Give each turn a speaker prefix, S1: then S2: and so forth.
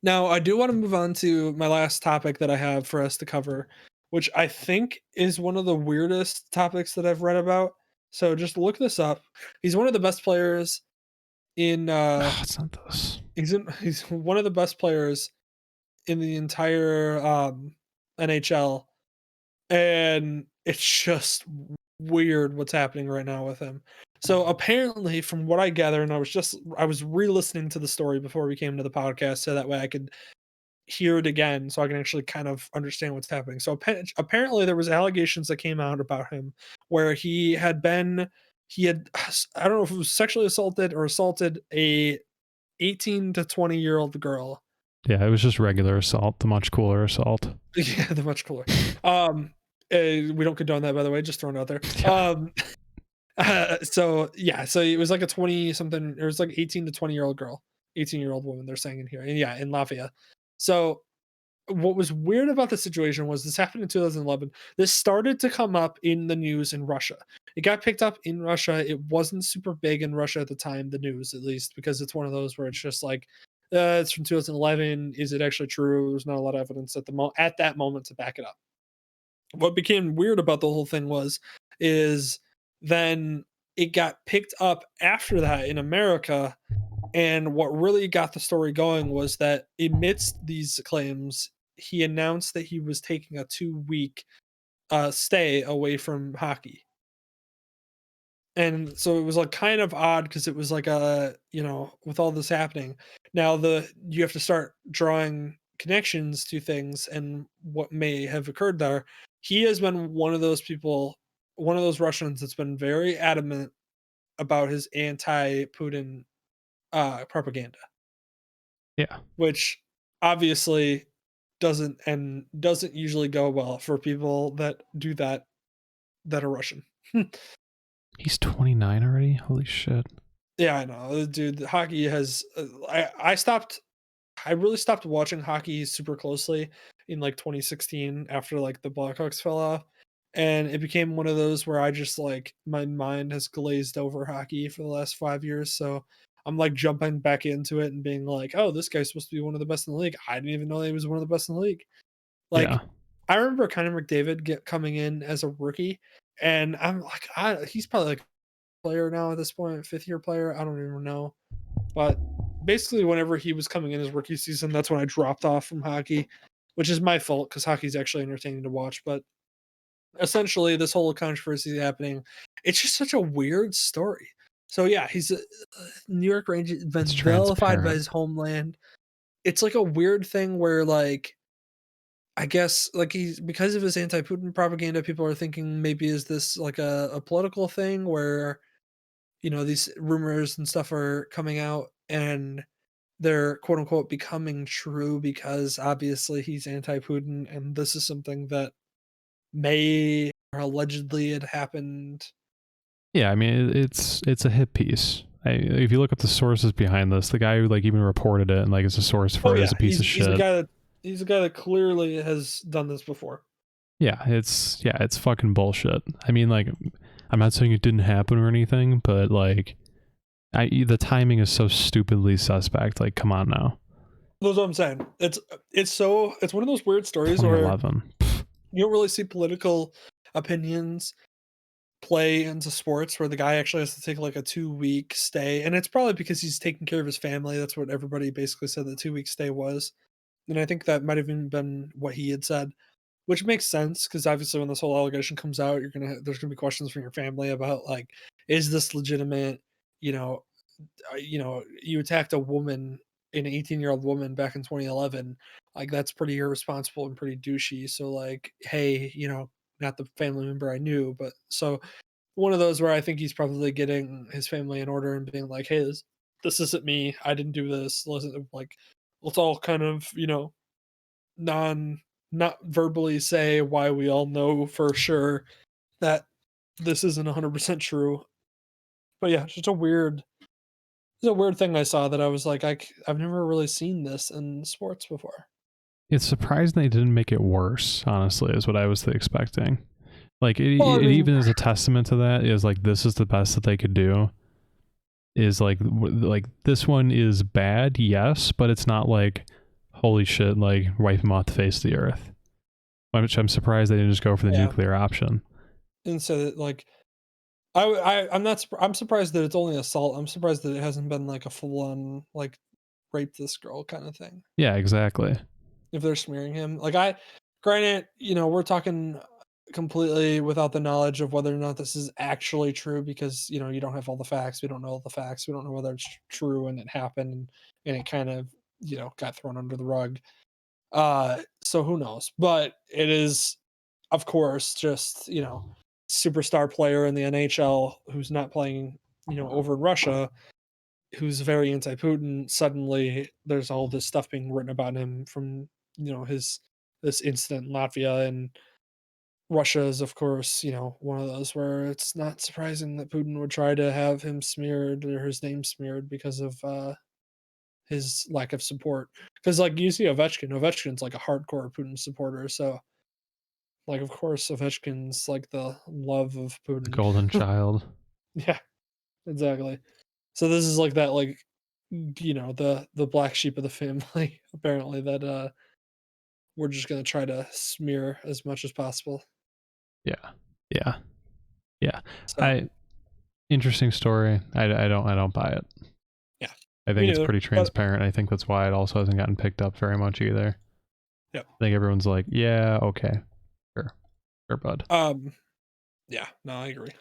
S1: Now, I do want to move on to my last topic that I have for us to cover, which I think is one of the weirdest topics that I've read about. So just look this up. He's one of the best players in
S2: Oh, it's not this.
S1: he's one of the best players in the entire NHL, and it's just weird what's happening right now with him. So apparently, from what I gather, and I was re-listening to the story before we came to the podcast, so that way I could hear it again, so I can actually kind of understand what's happening. So apparently, there was allegations that came out about him where he had I don't know if it was sexually assaulted or assaulted a 18 to 20-year-old girl.
S2: Yeah, it was just regular assault, the much cooler assault.
S1: Yeah, they're much cooler. We don't condone that, by the way, just throwing it out there.
S2: Yeah.
S1: So yeah, so it was like a 20 something, it was like 18 to 20-year-old girl, 18-year-old woman, they're saying in here. And yeah, in Latvia. So what was weird about the situation was this happened in 2011. This started to come up in the news in Russia. It got picked up in Russia. It wasn't super big in Russia at the time, the news at least, because it's one of those where it's just like, it's from 2011. Is it actually true? There's not a lot of evidence at that moment to back it up. What became weird about the whole thing is then it got picked up after that in America, and what really got the story going was that amidst these claims, he announced that he was taking a 2-week stay away from hockey. And so it was like kind of odd because it was like with all this happening, now you have to start drawing connections to things and what may have occurred there. He has been one of those people, one of those Russians that's been very adamant about his anti-Putin propaganda,
S2: Yeah.
S1: which obviously doesn't usually go well for people that do that are Russian.
S2: He's 29 already? Holy shit.
S1: Yeah, I know, dude. Hockey has. I really stopped watching hockey super closely in like 2016 after like the Blackhawks fell off, and it became one of those where I just like my mind has glazed over hockey for the last 5 years. So I'm like jumping back into it and being like, oh, this guy's supposed to be one of the best in the league. I didn't even know he was one of the best in the league.
S2: Yeah.
S1: Like, I remember Connor McDavid coming in as a rookie, and I'm like, he's probably like player now at this point, 5th-year player. I don't even know. But basically, whenever he was coming in his rookie season, that's when I dropped off from hockey, which is my fault because hockey's actually entertaining to watch. But essentially, this whole controversy happening, it's just such a weird story. So yeah, he's a New York Rangers, been
S2: It's
S1: vilified by
S2: transparent.
S1: his homeland. It's like a weird thing where like I guess like he's because of his anti-Putin propaganda, people are thinking maybe is this like a political thing where these rumors and stuff are coming out and they're quote unquote becoming true because obviously he's anti-Putin and this is something that may or allegedly had happened.
S2: Yeah, I mean, it's a hit piece. If you look up the sources behind this, the guy who like even reported it and like is a source
S1: Oh
S2: for it
S1: yeah,
S2: is a piece of
S1: he's a
S2: shit.
S1: guy that clearly has done this before.
S2: Yeah, it's fucking bullshit. I mean, like, I'm not saying it didn't happen or anything, but like, the timing is so stupidly suspect. Like, come on now.
S1: That's what I'm saying. It's one of those weird stories where
S2: 2011.
S1: you don't really see political opinions play into sports where the guy actually has to take like a 2-week stay, and it's probably because he's taking care of his family. That's what everybody basically said the 2-week stay was, and I think that might have even been what he had said, which makes sense because obviously when this whole allegation comes out, there's gonna be questions from your family about like, is this legitimate? You know, you attacked a woman, an 18-year-old woman back in 2011. Like that's pretty irresponsible and pretty douchey. So like, hey, not the family member I knew, but so one of those where I think he's probably getting his family in order and being like, hey, this isn't me. I didn't do this. Let's all kind of, non not verbally say why we all know for sure that this isn't 100% true. But yeah, it's a weird thing I saw that I was like, I've never really seen this in sports before.
S2: It's surprising they didn't make it worse. Honestly, is what I was expecting. Like,
S1: Well, I
S2: it
S1: mean,
S2: even is a testament to that. Is like this is the best that they could do. Is like this one is bad, yes, but it's not like holy shit, like wipe him off the face of the earth. Which I'm surprised they didn't just go for the
S1: Yeah,
S2: nuclear option.
S1: and so that, like, I'm not I'm surprised that it's only assault. I'm surprised that it hasn't been like a full on like rape this girl kind of thing.
S2: Yeah, exactly.
S1: If they're smearing him, like, granted, we're talking completely without the knowledge of whether or not this is actually true because you don't have all the facts. We don't know all the facts. We don't know whether it's true and it happened and it kind of got thrown under the rug. So who knows? But it is, of course, just superstar player in the NHL who's not playing over in Russia, who's very anti-Putin. Suddenly, there's all this stuff being written about him from his this incident in Latvia, and Russia is, of course, one of those where it's not surprising that Putin would try to have him smeared or his name smeared because of his lack of support. Because like you see Ovechkin's like a hardcore Putin supporter, so like of course Ovechkin's like the love of
S2: The
S1: Putin.
S2: golden child.
S1: Yeah, exactly. So this is like that, like the black sheep of the family apparently that we're just gonna try to smear as much as possible.
S2: Yeah. Yeah. Yeah.
S1: So
S2: I interesting story. I don't buy it.
S1: yeah,
S2: I
S1: me
S2: think it's
S1: neither.
S2: pretty
S1: But
S2: transparent. I think that's why it also hasn't gotten picked up very much either.
S1: yeah,
S2: I think everyone's like, yeah, okay, sure, sure, bud.
S1: yeah, no, I agree.